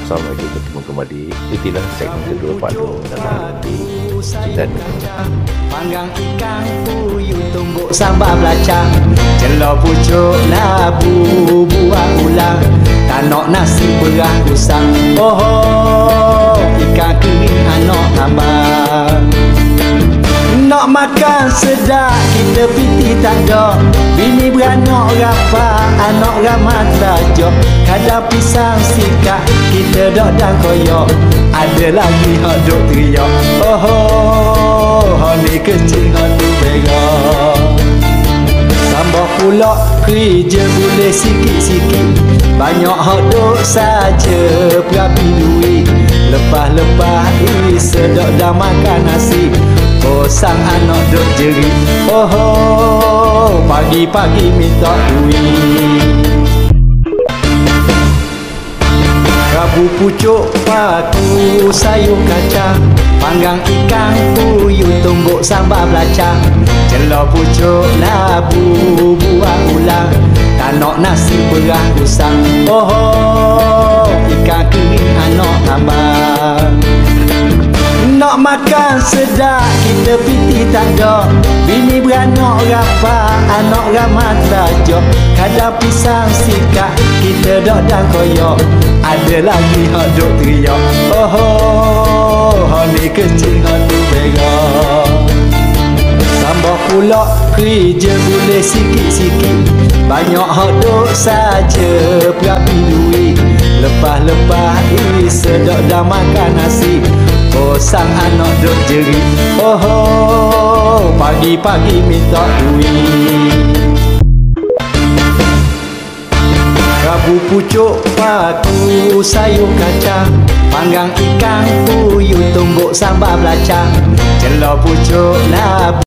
Assalamualaikum, bertemu kembali. Itulah segmen kedua Pak Long dalam cerita ni. Panggang ikan puyuh tumbuk sambal belacan, celok pucuk labu buah ulang, tanok nasi beras usang. Oh, ikan kering anak tambah. Nak makan sedap kita piti tak ada, bini beranak rapat anak ramah tajak, kadang pisang sikat kita dok dan koyak, ada lagi hak dok teriak. Oh, ni kecil hak tu berak. Tambah pula kerja boleh sikit-sikit, banyak hak dok saja berapi duit, lepas-lepas sedok dah makan nasi, sang anak duk jerit. Oh, pagi-pagi minta duit. Rabu pucuk paku sayur kacang, panggang ikan puyuh tumbuk sambal belacan, celok pucuk labu buah ulang, tanok nasi beras usang. Oh, ikan kering anak tambah. Nak makan sedap kita piti tak ada, bini beranak rapat anak ramah tajak, kadang pisang sikat kita dok dan koyak, ada lagi hak dok teriak. Oh, ni kecil hak tu berak. Tambah pula kerja boleh sikit-sikit, banyak hak dok saja berapi duit, lepas-lepas sedok dah makan nasi, sang anak duk jerit. Oh, pagi-pagi minta duit. Rabu pucuk paku sayur kacang, panggang ikan puyuh tumbuk sambal belacan, celok pucuk labu